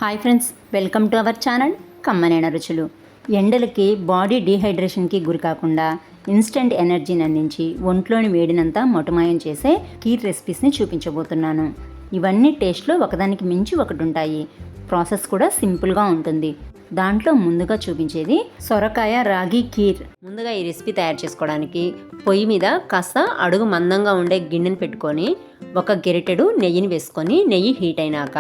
Hi friends, welcome to our channel కమ్మనైన రుచులు. ఎండలకి బాడీ డీహైడ్రేషన్కి గురి కాకుండా ఇన్స్టెంట్ ఎనర్జీని అందించి ఒంట్లోని వేడినంతా మొటమాయం చేసే కీర్ రెసిపీస్ని చూపించబోతున్నాను. ఇవన్నీ టేస్ట్లో ఒకదానికి మించి ఒకటి ఉంటాయి. ప్రాసెస్ కూడా సింపుల్గా ఉంటుంది. దాంట్లో ముందుగా చూపించేది సొరకాయ రాగి కీర్. ముందుగా ఈ రెసిపీ తయారు చేసుకోవడానికి పొయ్యి మీద కాస్త అడుగు మందంగా ఉండే గిన్నెను పెట్టుకొని ఒక గెరిటెడు నెయ్యిని వేసుకొని నెయ్యి హీట్ అయినాక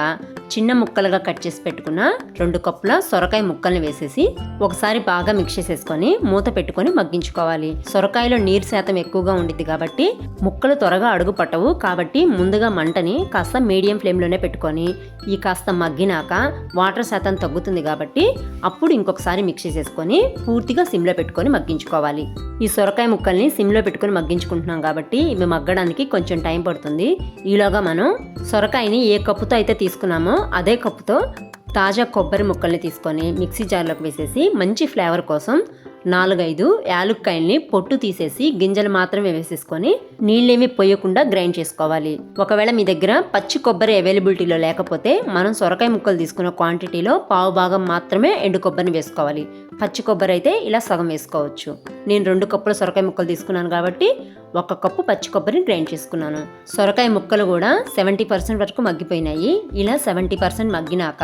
చిన్న ముక్కలుగా కట్ చేసి పెట్టుకున్న 2 కప్పుల సొరకాయ ముక్కల్ని వేసేసి ఒకసారి బాగా మిక్స్ చేసేసుకొని మూత పెట్టుకొని మగ్గించుకోవాలి. సొరకాయలో నీరు శాతం ఎక్కువగా ఉండిద్ది కాబట్టి ముక్కలు త్వరగా అడుగు పట్టవు. కాబట్టి ముందుగా మంటని కాస్త మీడియం ఫ్లేమ్లోనే పెట్టుకొని ఈ కాస్త మగ్గినాక వాటర్ శాతం తగ్గుతుంది కాబట్టి అప్పుడు ఇంకొకసారి మిక్స్ చేసేసుకొని పూర్తిగా సిమ్లో పెట్టుకొని మగ్గించుకోవాలి. ఈ సొరకాయ ముక్కల్ని సిమ్లో పెట్టుకొని మగ్గించుకుంటున్నాం కాబట్టి ఇవి మగ్గడానికి కొంచెం టైం పడుతుంది. ఈలోగా మనం సొరకాయని ఏ కప్పుతో అయితే తీసుకున్నామో అదే కప్పుతో తాజా కొబ్బరి ముక్కల్ని తీసుకొని మిక్సీ జార్లోకి వేసేసి మంచి ఫ్లేవర్ కోసం 4-5 యాలుక్కాయల్ని పొట్టు తీసేసి గింజలు మాత్రమే వేసేసుకొని నీళ్ళేమీ పోయకుండా గ్రైండ్ చేసుకోవాలి. ఒకవేళ మీ దగ్గర పచ్చి కొబ్బరి అవైలబిలిటీలో లేకపోతే మనం సొరకాయ ముక్కలు తీసుకున్న క్వాంటిటీలో పావు భాగం మాత్రమే ఎండు కొబ్బరిని వేసుకోవాలి. పచ్చి కొబ్బరి అయితే ఇలా సగం వేసుకోవచ్చు. నేను 2 కప్పుల సొరకాయ ముక్కలు తీసుకున్నాను కాబట్టి 1 కప్పు పచ్చి కొబ్బరిని గ్రైండ్ చేసుకున్నాను. సొరకాయ ముక్కలు కూడా 70% వరకు మగ్గిపోయినాయి. ఇలా 70% మగ్గినాక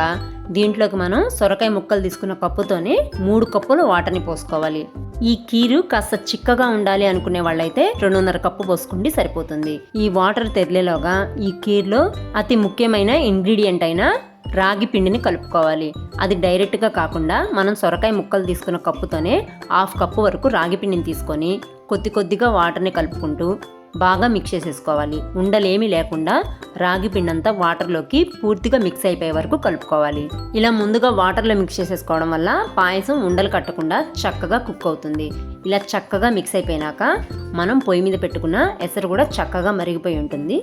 దీంట్లోకి మనం సొరకాయ ముక్కలు తీసుకున్న కప్పుతోనే 3 కప్పులు వాటర్ని పోసుకోవాలి. ఈ కీరు కాస్త చిక్కగా ఉండాలి అనుకునే వాళ్ళైతే 2.5 కప్పు పోసుకుంటే సరిపోతుంది. ఈ వాటర్ తెరిలేలోగా ఈ కీర్లో అతి ముఖ్యమైన ఇంగ్రీడియంట్ అయిన రాగి పిండిని కలుపుకోవాలి. అది డైరెక్ట్గా కాకుండా మనం సొరకాయ ముక్కలు తీసుకున్న కప్పుతోనే 1/2 కప్పు వరకు రాగి పిండిని తీసుకొని కొద్దిగా వాటర్ని కలుపుకుంటూ బాగా మిక్స్ చేసేసుకోవాలి. ఉండలేమీ లేకుండా రాగి పిండి అంతా వాటర్లోకి పూర్తిగా మిక్స్ అయిపోయే వరకు కలుపుకోవాలి. ఇలా ముందుగా వాటర్లో మిక్స్ చేసేసుకోవడం వల్ల పాయసం ఉండలు కట్టకుండా చక్కగా కుక్ అవుతుంది. ఇలా చక్కగా మిక్స్ అయిపోయినాక మనం పొయ్యి మీద పెట్టుకున్న ఎసరు కూడా చక్కగా మరిగిపోయి ఉంటుంది.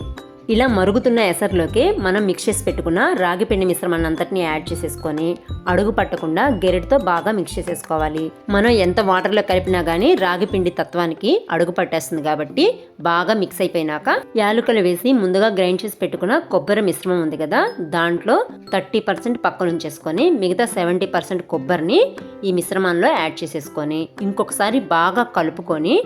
ఇలా మరుగుతున్న ఎసరులోకి మనం మిక్స్ చేసి పెట్టుకున్న రాగి పిండి మిశ్రమాన్ని అంతటిని యాడ్ చేసేసుకొని అడుగు పట్టకుండా గెరెట్తో బాగా మిక్స్ చేసేసుకోవాలి. మనం ఎంత వాటర్లో కలిపినా కానీ రాగి పిండి తత్వానికి అడుగు పట్టేస్తుంది కాబట్టి బాగా మిక్స్ అయిపోయినాక యాలకులు వేసి ముందుగా గ్రైండ్ చేసి పెట్టుకున్న కొబ్బరి మిశ్రమం ఉంది కదా, దాంట్లో 30% పక్కన ఉంచేసుకొని మిగతా 70% కొబ్బరిని ఈ మిశ్రమంలో యాడ్ చేసేసుకొని ఇంకొకసారి బాగా కలుపుకొని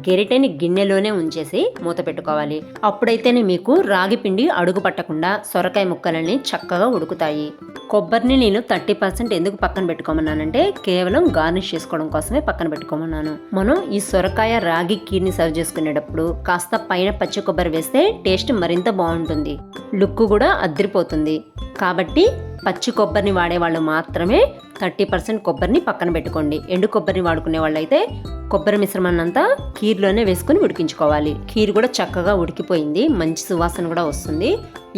గెరిటెని గిన్నెలోనే ఉంచేసి మూత పెట్టుకోవాలి. అప్పుడైతేనే మీకు రాగి పిండి అడుగు పట్టకుండా సొరకాయ ముక్కలని చక్కగా ఉడుకుతాయి. కొబ్బరిని నేను 30% ఎందుకు పక్కన పెట్టుకోమన్నానంటే కేవలం గార్నిష్ చేసుకోవడం కోసమే పక్కన పెట్టుకోమన్నాను. మనం ఈ సొరకాయ రాగి కీర్ని సర్వ్ చేసుకునేటప్పుడు కాస్త పైన పచ్చి కొబ్బరి వేస్తే టేస్ట్ మరింత బాగుంటుంది, లుక్ కూడా అదిరిపోతుంది. కాబట్టి పచ్చి కొబ్బరిని వాడేవాళ్ళు మాత్రమే 30% కొబ్బరిని పక్కన పెట్టుకోండి. ఎండు కొబ్బరిని వాడుకునే వాళ్ళైతే కొబ్బరి మిశ్రమాన్ని అంతా కీర్లోనే వేసుకుని ఉడికించుకోవాలి. కీర్ కూడా చక్కగా ఉడికిపోయింది, మంచి సువాసన కూడా వస్తుంది.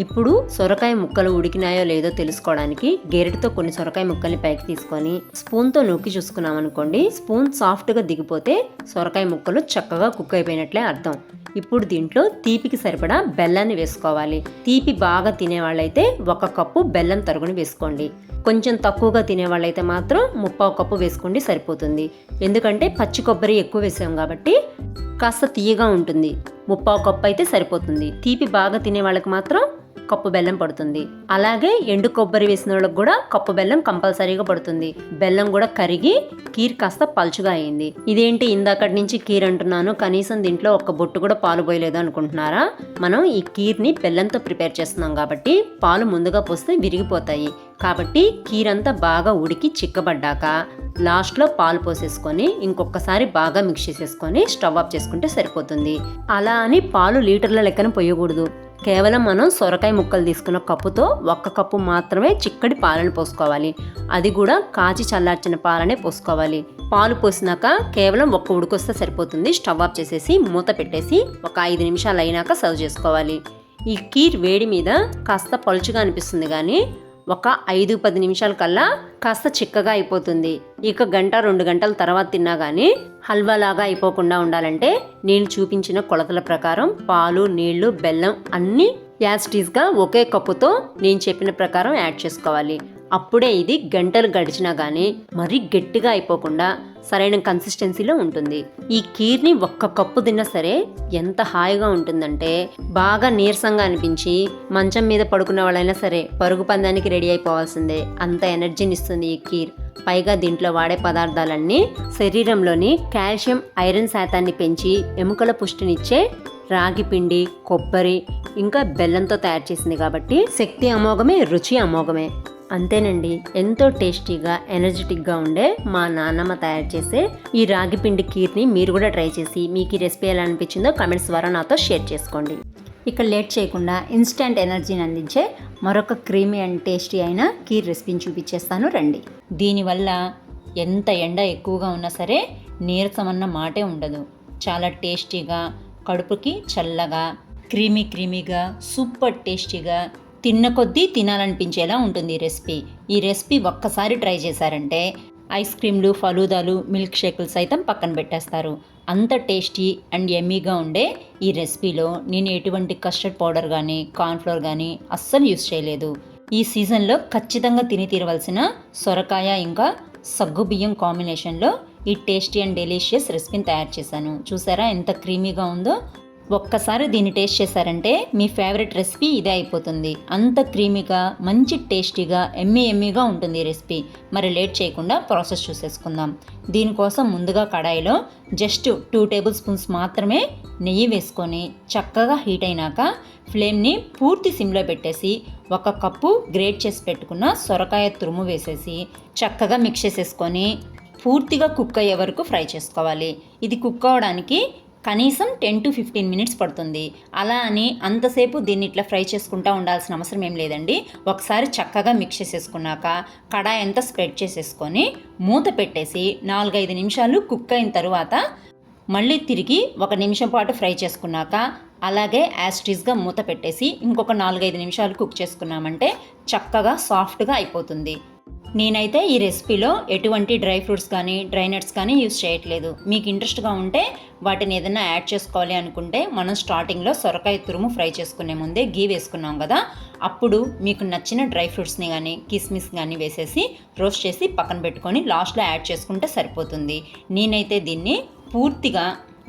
ఇప్పుడు సొరకాయ ముక్కలు ఉడికినాయో లేదో తెలుసుకోవడానికి గెరెట్తో కొన్ని సొరకాయ ముక్కల్ని పైకి తీసుకొని స్పూన్తో నొక్కి చూసుకున్నాం అనుకోండి, స్పూన్ సాఫ్ట్గా దిగిపోతే సొరకాయ ముక్కలు చక్కగా కుక్ అయిపోయినట్లే అర్థం. ఇప్పుడు దీంట్లో తీపికి సరిపడా బెల్లాన్ని వేసుకోవాలి. తీపి బాగా తినేవాళ్ళైతే 1 కప్పు బెల్లం తరుగుని వేసుకోండి. కొంచెం తక్కువగా తినేవాళ్ళైతే మాత్రం 3/4 కప్పు వేసుకోండి సరిపోతుంది. ఎందుకంటే పచ్చి కొబ్బరి ఎక్కువ వేసాం కాబట్టి కాస్త తీయగా ఉంటుంది. 3/4 కప్పు అయితే సరిపోతుంది. తీపి బాగా తినే వాళ్ళకి మాత్రం కప్పు బెల్లం పడుతుంది. అలాగే ఎండు కొబ్బరి వేసిన వాళ్ళకి కూడా కప్పు బెల్లం కంపల్సరీగా పడుతుంది. బెల్లం కూడా కరిగి కీర్ కాస్త పలుచుగా అయింది. ఇదేంటి ఇందాకటి నుంచి కీర్ అంటున్నాను, కనీసం దీంట్లో 1 బొట్టు కూడా పాలు పోయలేదు అనుకుంటున్నారా? మనం ఈ కీర్ని బెల్లంతో ప్రిపేర్ చేస్తున్నాం కాబట్టి పాలు ముందుగా పోస్తే విరిగిపోతాయి. కాబట్టి కీర్ అంతా బాగా ఉడికి చిక్కబడ్డాక లాస్ట్లో పాలు పోసేసుకొని ఇంకొకసారి బాగా మిక్స్ చేసేసుకొని స్టవ్ ఆఫ్ చేసుకుంటే సరిపోతుంది. అలా అని పాలు లీటర్ల లెక్కన పోయకూడదు. కేవలం మనం సొరకాయ ముక్కలు తీసుకున్న కప్పుతో 1 కప్పు మాత్రమే చిక్కటి పాలను పోసుకోవాలి. అది కూడా కాచి చల్లార్చిన పాలనే పోసుకోవాలి. పాలు పోసినాక కేవలం 1 ఉడికొస్తే సరిపోతుంది. స్టవ్ ఆఫ్ చేసేసి మూత పెట్టేసి ఒక 5 నిమిషాలు అయినాక సర్వ్ చేసుకోవాలి. ఈ కీర్ వేడి మీద కాస్త పలుచుగా అనిపిస్తుంది కానీ ఒక 5-10 నిమిషాల కల్లా కాస్త చిక్కగా అయిపోతుంది. ఇక 1-2 గంటల తర్వాత తిన్నా కానీ హల్వాలాగా అయిపోకుండా ఉండాలంటే నేను చూపించిన కొలతల ప్రకారం పాలు, నీళ్లు, బెల్లం అన్నీ యాజ్ టీజ్గా ఒకే కప్పుతో నేను చెప్పిన ప్రకారం యాడ్ చేసుకోవాలి. అప్పుడే ఇది గంటలు గడిచినా కానీ మరీ గట్టిగా అయిపోకుండా సరైన కన్సిస్టెన్సీలో ఉంటుంది. ఈ కీర్ని ఒక్క కప్పు తిన్నా సరే ఎంత హాయిగా ఉంటుందంటే బాగా నీరసంగా అనిపించి మంచం మీద పడుకున్న వాళ్ళైనా సరే పరుగు పందానికి రెడీ అయిపోవాల్సిందే, అంత ఎనర్జీని ఇస్తుంది ఈ కీర్. పైగా దీంట్లో వాడే పదార్థాలన్నీ శరీరంలోని కాల్షియం, ఐరన్ శాతాన్ని పెంచి ఎముకల పుష్టినిచ్చే రాగి పిండి, కొబ్బరి ఇంకా బెల్లంతో తయారు చేసింది కాబట్టి శక్తి అమోఘమే, రుచి అమోఘమే. అంతేనండి, ఎంతో టేస్టీగా ఎనర్జెటిక్గా ఉండే మా నాన్నమ్మ తయారు చేసే ఈ రాగి పిండి కీర్ని మీరు కూడా ట్రై చేసి మీకు ఈ రెసిపీ ఎలా అనిపించిందో కమెంట్స్ ద్వారా నాతో షేర్ చేసుకోండి. ఇక లేట్ చేయకుండా ఇన్స్టెంట్ ఎనర్జీని అందించే మరొక క్రీమీ అండ్ టేస్టీ అయిన కీర్ రెసిపీని చూపించేస్తాను రండి. దీనివల్ల ఎంత ఎండ ఎక్కువగా ఉన్నా సరే నీరసం అన్న మాటే ఉండదు. చాలా టేస్టీగా, కడుపుకి చల్లగా, క్రీమీగా, సూపర్ టేస్టీగా, తిన్న కొద్దీ తినాలనిపించేలా ఉంటుంది ఈ రెసిపీ ఒక్కసారి ట్రై చేశారంటే ఐస్ క్రీమ్లు, ఫలూదాలు, మిల్క్ షేకులు సైతం పక్కన పెట్టేస్తారు. అంత టేస్టీ అండ్ యమ్మీగా ఉండే ఈ రెసిపీలో నేను ఎటువంటి కస్టర్డ్ పౌడర్ కానీ కార్న్ఫ్లోర్ కానీ అస్సలు యూస్ చేయలేదు. ఈ సీజన్లో ఖచ్చితంగా తిని తీరవలసిన సొరకాయ ఇంకా సగ్గుబియ్యం కాంబినేషన్లో ఈ టేస్టీ అండ్ డెలిషియస్ రెసిపీని తయారు చేశాను. చూసారా ఎంత క్రీమీగా ఉందో? ఒక్కసారి దీన్ని టేస్ట్ చేశారంటే మీ ఫేవరెట్ రెసిపీ ఇదే అయిపోతుంది. అంత క్రీమీగా, మంచి టేస్టీగా, ఎమ్మీగా ఉంటుంది ఈ రెసిపీ. మరి లేట్ చేయకుండా ప్రాసెస్ చూసేసుకుందాం. దీనికోసం ముందుగా కడాయిలో జస్ట్ 2 టేబుల్ స్పూన్స్ మాత్రమే నెయ్యి వేసుకొని చక్కగా హీట్ అయినాక ఫ్లేమ్ని పూర్తి సిమ్లో పెట్టేసి 1 కప్పు గ్రేట్ చేసి పెట్టుకున్న సొరకాయ తురుము వేసేసి చక్కగా మిక్స్ చేసేసుకొని పూర్తిగా కుక్ అయ్యే వరకు ఫ్రై చేసుకోవాలి. ఇది కుక్ అవ్వడానికి కనీసం 10 to 15 మినిట్స్ పడుతుంది. అలా అని అంతసేపు దీన్ని ఇట్లా ఫ్రై చేసుకుంటూ ఉండాల్సిన అవసరం ఏం లేదండి. ఒకసారి చక్కగా మిక్స్ చేసేసుకున్నాక కడాయి అంతా స్ప్రెడ్ చేసేసుకొని మూత పెట్టేసి 4-5 నిమిషాలు కుక్ అయిన తర్వాత మళ్ళీ తిరిగి 1 నిమిషం పాటు ఫ్రై చేసుకున్నాక అలాగే యాస్టీస్గా మూత పెట్టేసి ఇంకొక 4-5 నిమిషాలు కుక్ చేసుకున్నామంటే చక్కగా సాఫ్ట్గా అయిపోతుంది. నేనైతే ఈ రెసిపీలో ఎటువంటి డ్రై ఫ్రూట్స్ కానీ డ్రై నట్స్ కానీ యూస్ చేయట్లేదు. మీకు ఇంట్రెస్ట్గా ఉంటే వాటిని ఏదైనా యాడ్ చేసుకోవాలి అనుకుంటే మనం స్టార్టింగ్లో సొరకాయ తురుము ఫ్రై చేసుకునే ముందే గీ వేసుకున్నాం కదా, అప్పుడు మీకు నచ్చిన డ్రై ఫ్రూట్స్ని కానీ కిస్మిస్ కానీ వేసేసి రోస్ట్ చేసి పక్కన పెట్టుకొని లాస్ట్లో యాడ్ చేసుకుంటే సరిపోతుంది. నేనైతే దీన్ని పూర్తిగా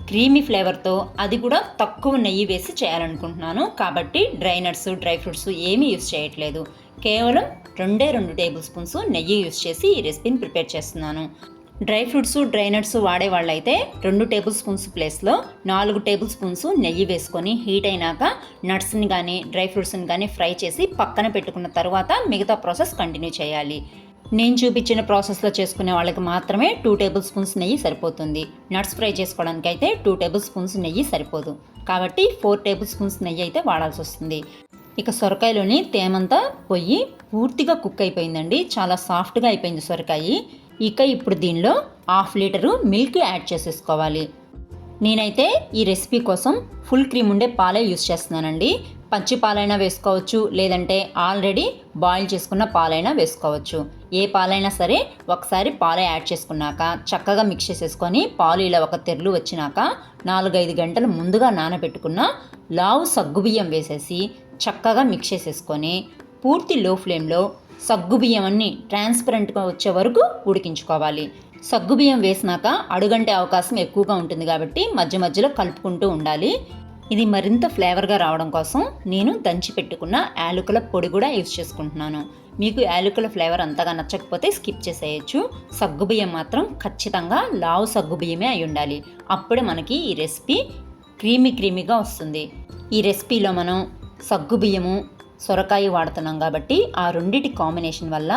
క్రీమీ ఫ్లేవర్తో, అది కూడా తక్కువ నెయ్యి వేసి చేయాలనుకుంటున్నాను కాబట్టి డ్రై నట్స్, డ్రై ఫ్రూట్స్ ఏమీ యూస్ చేయట్లేదు. కేవలం 2 టేబుల్ స్పూన్స్ నెయ్యి యూస్ చేసి ఈ రెసిపీని ప్రిపేర్ చేస్తున్నాను. డ్రై ఫ్రూట్స్, డ్రై నట్స్ వాడే వాళ్ళైతే 2 టేబుల్ స్పూన్స్ ప్లేస్లో 4 టేబుల్ స్పూన్స్ నెయ్యి వేసుకొని హీట్ అయినాక నట్స్ని కానీ డ్రై ఫ్రూట్స్ని కానీ ఫ్రై చేసి పక్కన పెట్టుకున్న తర్వాత మిగతా ప్రాసెస్ కంటిన్యూ చేయాలి. నేను చూపించిన ప్రాసెస్లో చేసుకునే వాళ్ళకి మాత్రమే 2 టేబుల్ స్పూన్స్ నెయ్యి సరిపోతుంది. నట్స్ ఫ్రై చేసుకోవడానికి అయితే 2 టేబుల్ స్పూన్స్ నెయ్యి సరిపోదు కాబట్టి 4 టేబుల్ స్పూన్స్ నెయ్యి అయితే వాడాల్సి వస్తుంది. ఇక సొరకాయలోని తేమంతా పోయి పూర్తిగా కుక్ అయిపోయిందండి. చాలా సాఫ్ట్గా అయిపోయింది సొరకాయ. ఇక ఇప్పుడు దీనిలో 1/2 లీటరు మిల్క్ యాడ్ చేసేసుకోవాలి. నేనైతే ఈ రెసిపీ కోసం ఫుల్ క్రీమ్ ఉండే పాలే యూస్ చేస్తున్నానండి. పచ్చి పాలైనా వేసుకోవచ్చు, లేదంటే ఆల్రెడీ బాయిల్ చేసుకున్న పాలైనా వేసుకోవచ్చు. ఏ పాలైనా సరే ఒకసారి పాలు యాడ్ చేసుకున్నాక చక్కగా మిక్స్ చేసేసుకొని పాలు ఇలా ఒక తెరలు వచ్చినాక 4-5 గంటలు ముందుగా నానబెట్టుకున్న లావు సగ్గుబియ్యం వేసేసి చక్కగా మిక్స్ చేసేసుకొని పూర్తి లో ఫ్లేమ్లో సగ్గుబియ్యం అన్నీ ట్రాన్స్పరెంట్గా వచ్చే వరకు ఉడికించుకోవాలి. సగ్గుబియ్యం వేసినాక అడుగంటే అవకాశం ఎక్కువగా ఉంటుంది కాబట్టి మధ్య మధ్యలో కలుపుకుంటూ ఉండాలి. ఇది మరింత ఫ్లేవర్గా రావడం కోసం నేను దంచి పెట్టుకున్న యాలకుల పొడి కూడా యూజ్ చేసుకుంటున్నాను. మీకు యాలకుల ఫ్లేవర్ అంతగా నచ్చకపోతే స్కిప్ చేసేయచ్చు. సగ్గుబియ్యం మాత్రం ఖచ్చితంగా లావు సగ్గుబియ్యమే అయి ఉండాలి. అప్పుడే మనకి ఈ రెసిపీ క్రీమీగా వస్తుంది. ఈ రెసిపీలో మనం సగ్గుబియ్యము, సొరకాయ వాడుతున్నాం కాబట్టి ఆ రెండిటి కాంబినేషన్ వల్ల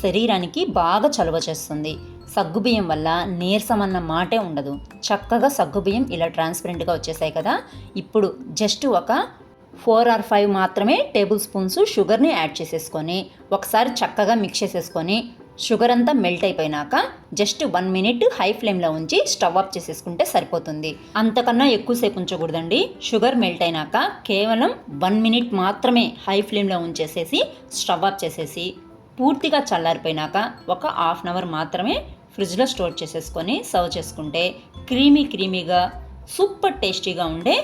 శరీరానికి బాగా చలువ చేస్తుంది. సగ్గుబియ్యం వల్ల నీరసం అన్న మాటే ఉండదు. చక్కగా సగ్గుబియ్యం ఇలా ట్రాన్స్పరెంట్గా వచ్చేసాయి కదా. ఇప్పుడు జస్ట్ ఒక 4 or 5 మాత్రమే టేబుల్ స్పూన్స్ షుగర్ని యాడ్ చేసేసుకొని ఒకసారి చక్కగా మిక్స్ చేసేసుకొని షుగర్ అంతా మెల్ట్ అయిపోయినాక జస్ట్ 1 minute హై ఫ్లేమ్లో ఉంచి స్టవ్ ఆఫ్ చేసేసుకుంటే సరిపోతుంది. అంతకన్నా ఎక్కువసేపు ఉంచకూడదండి. షుగర్ మెల్ట్ అయినాక కేవలం 1 minute మాత్రమే హై ఫ్లేమ్లో ఉంచేసేసి స్టవ్ ఆఫ్ చేసేసి పూర్తిగా చల్లారిపోయినాక ఒక 1/2 hour మాత్రమే ఫ్రిడ్జ్లో స్టోర్ చేసేసుకొని సర్వ్ చేసుకుంటే క్రీమీగా సూపర్ టేస్టీగా ఉండే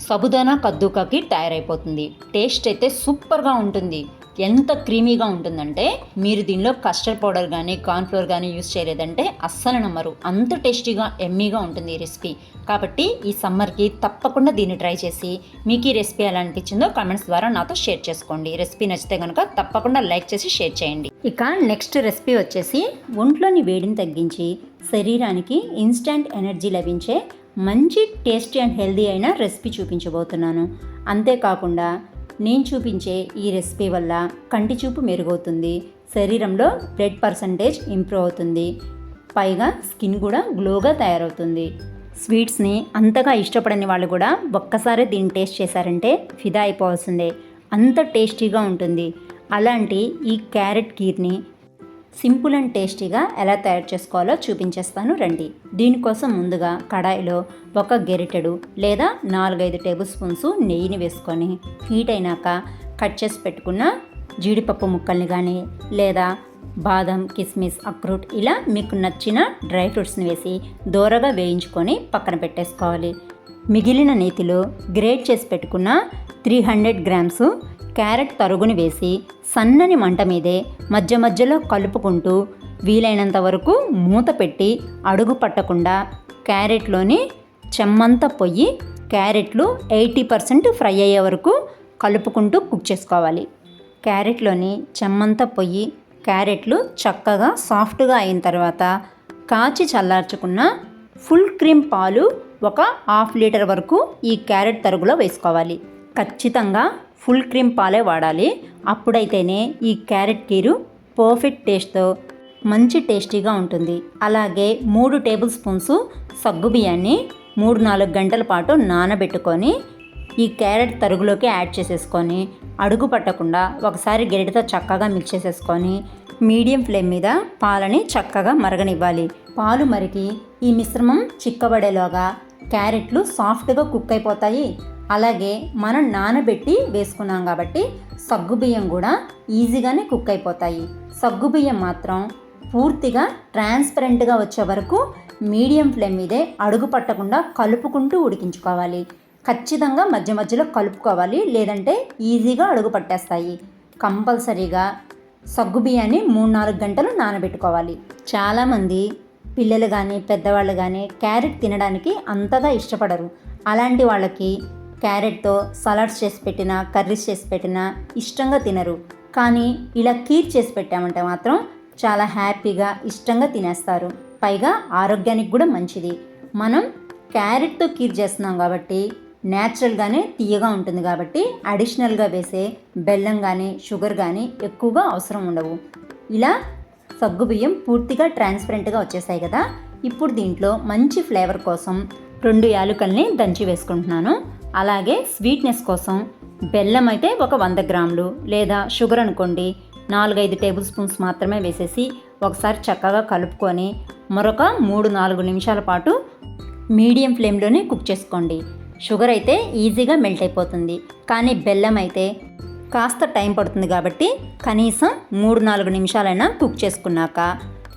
సబుదానా కద్దూకాకి తయారైపోతుంది. టేస్ట్ అయితే సూపర్గా ఉంటుంది. ఎంత క్రీమీగా ఉంటుందంటే మీరు దీనిలో కస్టర్డ్ పౌడర్ కానీ కార్న్ఫ్లోర్ కానీ యూస్ చేయలేదంటే అస్సలు నమ్మరు. అంత టేస్టీగా ఎమ్మీగా ఉంటుంది ఈ రెసిపీ. కాబట్టి ఈ సమ్మర్కి తప్పకుండా దీన్ని ట్రై చేసి మీకు ఈ రెసిపీ ఎలా అనిపించిందో కామెంట్స్ ద్వారా నాతో షేర్ చేసుకోండి. రెసిపీ నచ్చితే కనుక తప్పకుండా లైక్ చేసి షేర్ చేయండి. ఇక నెక్స్ట్ రెసిపీ వచ్చేసి ఒంట్లోని వేడిని తగ్గించి శరీరానికి ఇన్స్టంట్ ఎనర్జీ లభించే మంచి టేస్టీ అండ్ హెల్దీ అయిన రెసిపీ చూపించబోతున్నాను. అంతేకాకుండా నేను చూపించే ఈ రెసిపీ వల్ల కంటి చూపు మెరుగవుతుంది, శరీరంలో బ్లడ్ పర్సంటేజ్ ఇంప్రూవ్ అవుతుంది, పైగా స్కిన్ కూడా గ్లోగా తయారవుతుంది. స్వీట్స్ని అంతగా ఇష్టపడని వాళ్ళు కూడా ఒక్కసారి దీన్ని టేస్ట్ చేశారంటే ఫిదా అయిపోవాల్సిందే, అంత టేస్టీగా ఉంటుంది. అలాంటి ఈ క్యారెట్ కీర్ని సింపుల్ అండ్ టేస్టీగా ఎలా తయారు చేసుకోవాలో చూపించేస్తాను రండి. దీనికోసం ముందుగా కడాయిలో ఒక గెరిటెడు లేదా 4-5 టేబుల్ స్పూన్స్ నెయ్యిని వేసుకొని హీట్ అయినాక కట్ చేసి పెట్టుకున్న జీడిపప్పు ముక్కల్ని కానీ లేదా బాదం, కిస్మిస్, అక్రూట్ ఇలా మీకు నచ్చిన డ్రై ఫ్రూట్స్ని వేసి దోరగా వేయించుకొని పక్కన పెట్టేసుకోవాలి. మిగిలిన నేతిలో గ్రేట్ చేసి పెట్టుకున్న 300 గ్రామ్స్ క్యారెట్ తరుగుని వేసి సన్నని మంట మీదే మధ్య మధ్యలో కలుపుకుంటూ వీలైనంత వరకు మూత పెట్టి అడుగు పట్టకుండా క్యారెట్లోని చెమ్మంతా పొయ్యి క్యారెట్లు 80% ఫ్రై అయ్యే వరకు కలుపుకుంటూ కుక్ చేసుకోవాలి. క్యారెట్లోని చెమ్మంతా పొయ్యి క్యారెట్లు చక్కగా సాఫ్ట్గా అయిన తర్వాత కాచి చల్లార్చుకున్న ఫుల్ క్రీమ్ పాలు ఒక 1/2 లీటర్ వరకు ఈ క్యారెట్ తరుగులో వేసుకోవాలి. ఖచ్చితంగా ఫుల్ క్రీమ్ పాలే వాడాలి. అప్పుడైతేనే ఈ క్యారెట్ కీరు పర్ఫెక్ట్ టేస్ట్తో మంచి టేస్టీగా ఉంటుంది. అలాగే 3 టేబుల్ స్పూన్స్ సగ్గుబియ్యాన్ని 3-4 గంటల పాటు నానబెట్టుకొని ఈ క్యారెట్ తరుగులోకి యాడ్ చేసేసుకొని అడుగు పట్టకుండా ఒకసారి గరిటెతో చక్కగా మిక్స్ చేసేసుకొని మీడియం ఫ్లేమ్ మీద పాలని చక్కగా మరగనివ్వాలి. పాలు మరిగి ఈ మిశ్రమం చిక్కబడేలోగా క్యారెట్లు సాఫ్ట్గా కుక్ అయిపోతాయి. అలాగే మనం నానబెట్టి వేసుకున్నాం కాబట్టి సగ్గుబియ్యం కూడా ఈజీగానే కుక్ అయిపోతాయి. సగ్గుబియ్యం మాత్రం పూర్తిగా ట్రాన్స్పరెంట్గా వచ్చే వరకు మీడియం ఫ్లేమ్ మీదే అడుగు పట్టకుండా కలుపుకుంటూ ఉడికించుకోవాలి. ఖచ్చితంగా మధ్య మధ్యలో కలుపుకోవాలి, లేదంటే ఈజీగా అడుగు పట్టేస్తాయి. కంపల్సరీగా సగ్గుబియ్యాన్ని 3-4 గంటలు నానబెట్టుకోవాలి. చాలామంది పిల్లలు కానీ పెద్దవాళ్ళు కానీ క్యారెట్ తినడానికి అంతగా ఇష్టపడరు. అలాంటి వాళ్ళకి క్యారెట్తో సలాడ్స్ చేసి పెట్టినా కర్రీస్ చేసి పెట్టినా ఇష్టంగా తినరు. కానీ ఇలా కీర్ చేసి పెట్టామంటే మాత్రం చాలా హ్యాపీగా ఇష్టంగా తినేస్తారు. పైగా ఆరోగ్యానికి కూడా మంచిది. మనం క్యారెట్తో కీర్ చేస్తున్నాం కాబట్టి న్యాచురల్గానే తీయగా ఉంటుంది కాబట్టి అడిషనల్గా వేసే బెల్లం కానీ షుగర్ కానీ ఎక్కువగా అవసరం ఉండవు. ఇలా సగ్గుబియ్యం పూర్తిగా ట్రాన్స్పరెంట్గా వచ్చేసాయి కదా. ఇప్పుడు దీంట్లో మంచి ఫ్లేవర్ కోసం 2 యాలకుల్ని దంచి వేసుకుంటున్నాను. అలాగే స్వీట్నెస్ కోసం బెల్లం అయితే ఒక 100 గ్రాములు లేదా షుగర్ అనుకోండి 4-5 టేబుల్ స్పూన్స్ మాత్రమే వేసేసి ఒకసారి చక్కగా కలుపుకొని మరొక 3-4 నిమిషాల పాటు మీడియం ఫ్లేమ్లోనే కుక్ చేసుకోండి. షుగర్ అయితే ఈజీగా మెల్ట్ అయిపోతుంది, కానీ బెల్లం అయితే కాస్త టైం పడుతుంది కాబట్టి కనీసం 3-4 నిమిషాలైనా కుక్ చేసుకున్నాక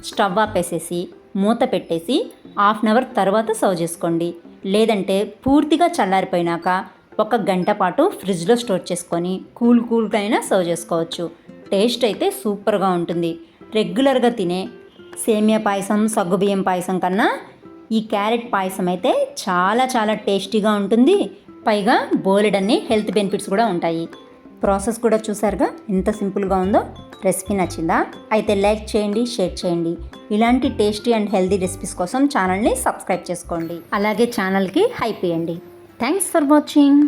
స్టవ్ ఆపేసేసి మూత పెట్టేసి 1/2 అవర్ తర్వాత సర్వ్ చేసుకోండి. లేదంటే పూర్తిగా చల్లారిపోయినాక 1 గంట పాటు ఫ్రిడ్జ్లో స్టోర్ చేసుకొని కూల్గా అయినా సర్వ్ చేసుకోవచ్చు. టేస్ట్ అయితే సూపర్గా ఉంటుంది. రెగ్యులర్గా తినే సేమియా పాయసం, సగ్గుబియ్యం పాయసం కన్నా ఈ క్యారెట్ పాయసం అయితే చాలా చాలా టేస్టీగా ఉంటుంది. పైగా బోలెడన్ని హెల్త్ బెనిఫిట్స్ కూడా ఉంటాయి. ప్రాసెస్ కూడా చూసారుగా ఎంత సింపుల్గా ఉందో. రెసిపీ నచ్చిందా? అయితే లైక్ చేయండి, షేర్ చేయండి. ఇలాంటి టేస్టీ అండ్ హెల్తీ రెసిపీస్ కోసం ఛానల్ని సబ్స్క్రైబ్ చేసుకోండి. అలాగే ఛానల్కి హైప్ ఇవ్వండి. Thanks for watching.